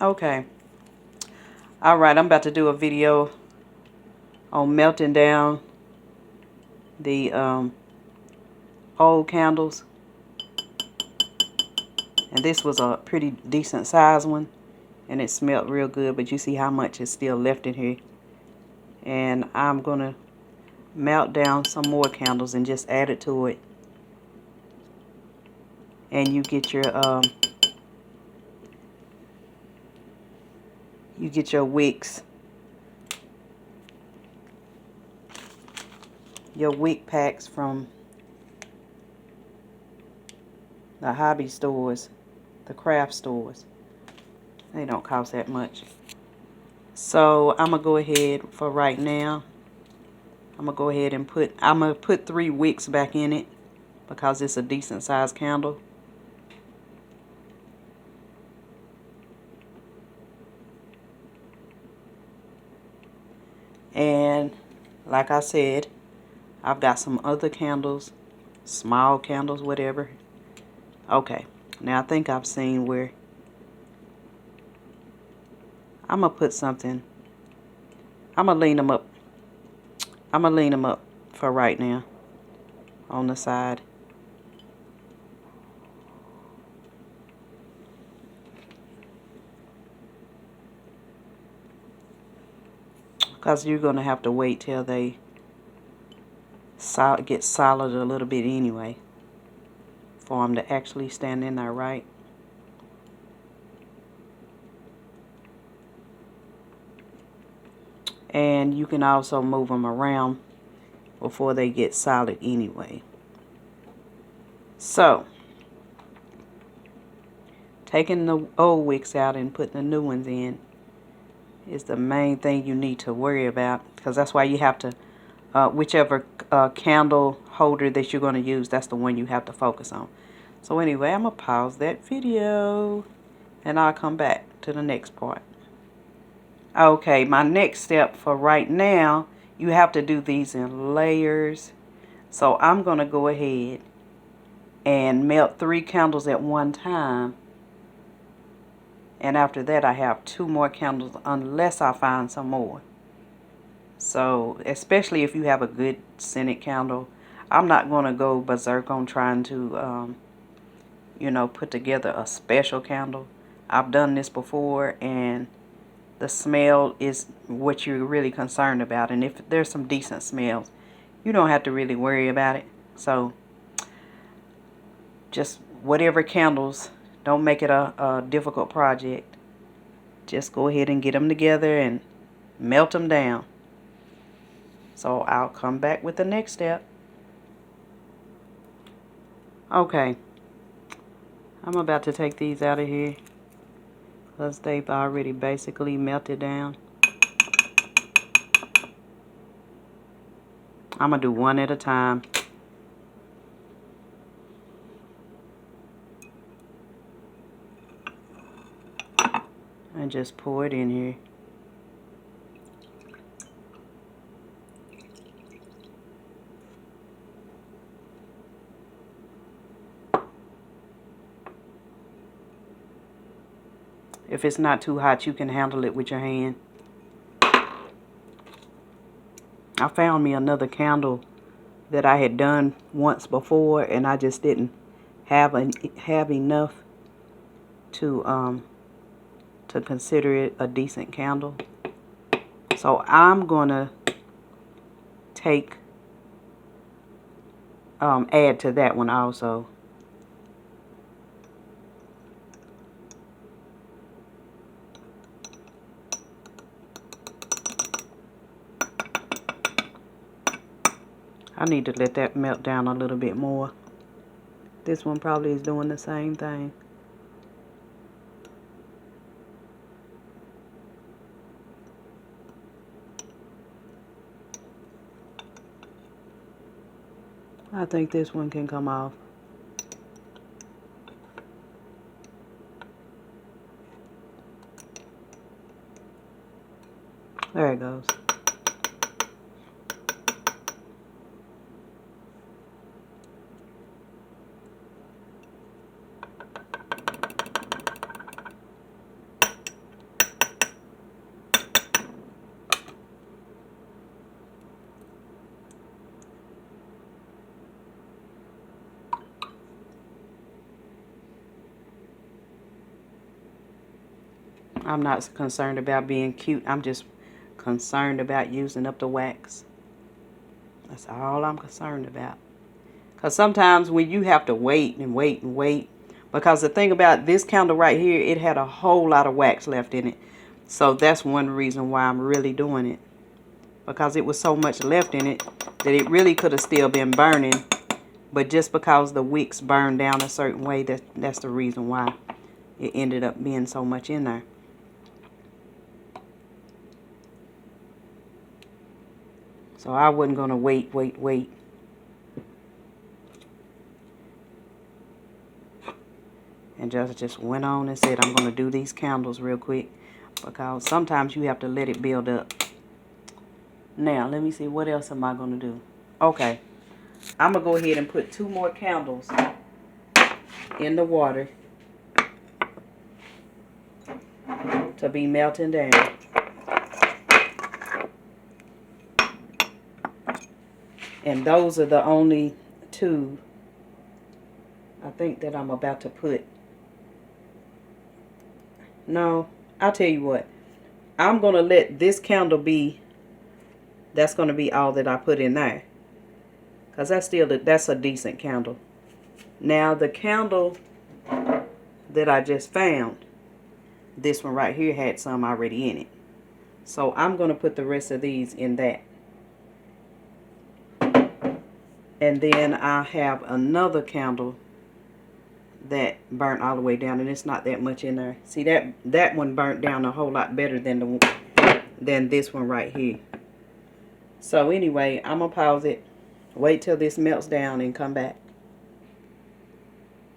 Okay. Alright, I'm about to do a video on melting down the old candles. And this was a pretty decent size one. And it smelled real good. But you see how much is still left in here. And I'm going to melt down some more candles and just add it to it. And you get your wicks. Your wick packs from the hobby stores, the craft stores. They don't cost that much. So I'm gonna go ahead for right now. I'm gonna go ahead and put 3 wicks back in it because it's a decent sized candle. And like I said, I've got some other candles, small candles, whatever. Okay, now I think I've seen where I'm gonna put something. I'm gonna lean them up. I'm gonna lean them up for right now on the side. Because you're gonna have to wait till they get solid a little bit anyway for them to actually stand in there right. And you can also move them around before they get solid anyway. So, taking the old wicks out and putting the new ones in is the main thing you need to worry about, because that's why you have to, whichever candle holder that you're going to use, that's the one you have to focus on. So anyway, I'm going to pause that video and I'll come back to the next part. Okay, my next step for right now, you have to do these in layers. So I'm going to go ahead and melt 3 candles at one time. And after that, I have 2 more candles unless I find some more. So, especially if you have a good scented candle, I'm not going to go berserk on trying to, you know, put together a special candle. I've done this before, and the smell is what you're really concerned about. And if there's some decent smells, you don't have to really worry about it. So, just whatever candles, don't make it a difficult project. Just go ahead and get them together and melt them down. So I'll come back with the next step. Okay, I'm about to take these out of here because they've already basically melted down. I'm going to do one at a time. And just pour it in here. If it's not too hot, you can handle it with your hand. I found me another candle that I had done once before, and I just didn't have enough to consider it a decent candle. So I'm gonna add to that one also. I need to let that melt down a little bit more. This one probably is doing the same thing. I think this one can come off. There it goes. I'm not concerned about being cute. I'm just concerned about using up the wax. That's all I'm concerned about. Because sometimes when you have to wait and wait and wait, because the thing about this candle right here, it had a whole lot of wax left in it. So that's one reason why I'm really doing it. Because it was so much left in it that it really could have still been burning. But just because the wicks burned down a certain way, that's the reason why it ended up being so much in there. So I wasn't going to wait. And just went on and said, I'm going to do these candles real quick. Because sometimes you have to let it build up. Now, let me see. What else am I going to do? Okay. I'm going to go ahead and put 2 more candles in the water to be melting down. And those are the only 2 I think that I'm about to put. No, I'll tell you what. I'm going to let this candle be, that's going to be all that I put in there. Because that's a decent candle. Now the candle that I just found, this one right here had some already in it. So I'm going to put the rest of these in that. And then I have another candle that burnt all the way down, and it's not that much in there. See, that one burnt down a whole lot better than this one right here. So anyway, I'm gonna pause it, wait till this melts down, and come back.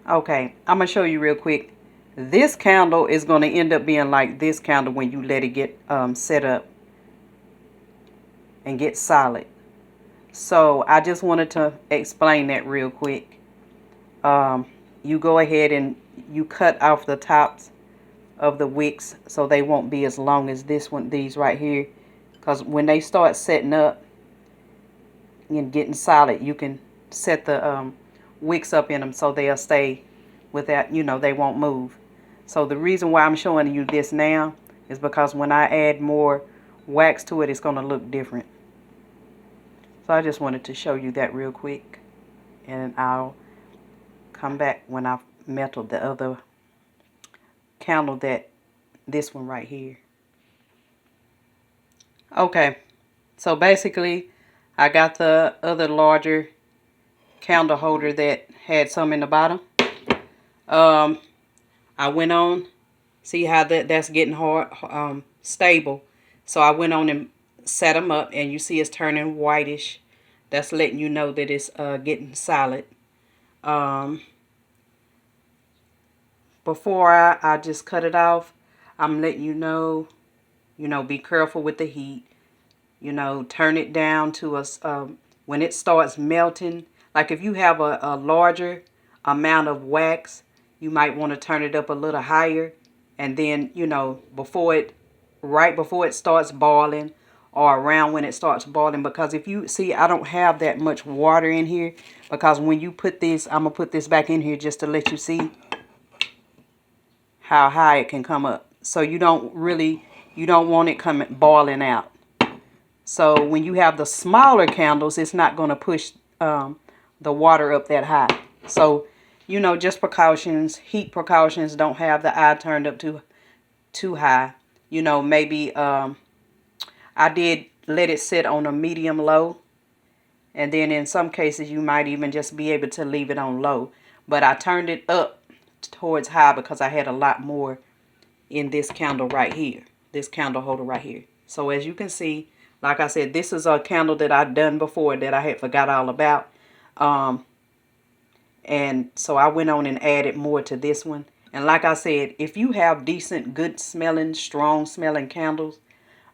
Okay, I'm gonna show you real quick. This candle is gonna end up being like this candle when you let it get set up and get solid. So I just wanted to explain that real quick. You go ahead and you cut off the tops of the wicks so they won't be as long as these right here. Because when they start setting up and getting solid, you can set the wicks up in them so they'll stay without, they won't move. So the reason why I'm showing you this now is because when I add more wax to it, it's going to look different. So I just wanted to show you that real quick. And I'll come back when I've melted the other candle, this one right here. Okay, so basically I got the other larger candle holder that had some in the bottom. I went on, see how that's getting hard, stable. So I went on and set them up, and you see it's turning whitish. That's letting you know that it's getting solid. Before I just cut it off, I'm letting you know, be careful with the heat. Turn it down to when it starts melting. Like if you have a larger amount of wax, you might want to turn it up a little higher. And then, right before it starts boiling, or around when it starts boiling. Because if you see, I don't have that much water in here. Because when you put this, I'm going to put this back in here just to let you see how high it can come up. So you don't want it boiling out. So when you have the smaller candles, it's not going to push the water up that high. So, just precautions, heat precautions. Don't have the eye turned up too high. Maybe I did let it sit on a medium low. And then in some cases, you might even just be able to leave it on low. But I turned it up towards high because I had a lot more in this candle right here. This candle holder right here. So as you can see, like I said, this is a candle that I've done before that I had forgot all about. And so I went on and added more to this one. And like I said, if you have decent, good smelling, strong smelling candles,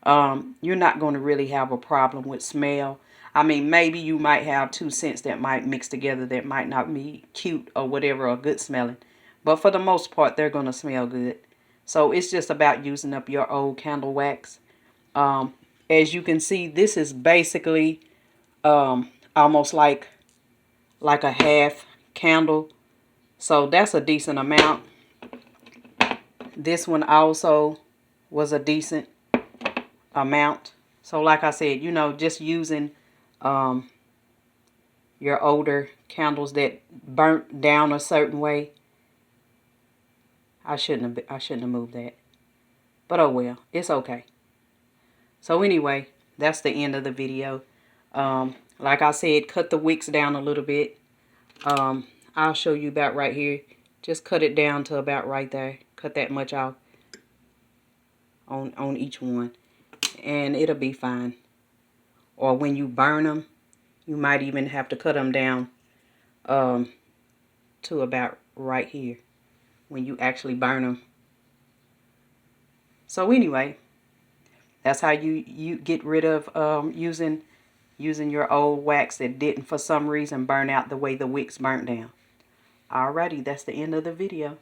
you're not going to really have a problem with smell. I mean, maybe you might have 2 scents that might mix together that might not be cute or whatever or good smelling. But for the most part, they're going to smell good. So it's just about using up your old candle wax. As you can see, this is basically almost like a half candle. So that's a decent amount. This one also was a decent amount. So like I said, you know, just using your older candles that burnt down a certain way. I shouldn't have moved that. But oh well, it's okay. So anyway, that's the end of the video. Like I said, cut the wicks down a little bit. I'll show you about right here. Just cut it down to about right there. Cut that much off on each one, and it'll be fine. Or when you burn them, you might even have to cut them down to about right here when you actually burn them. So anyway, that's how you get rid of using your old wax that didn't for some reason burn out the way the wicks burnt down. Alrighty, that's the end of the video.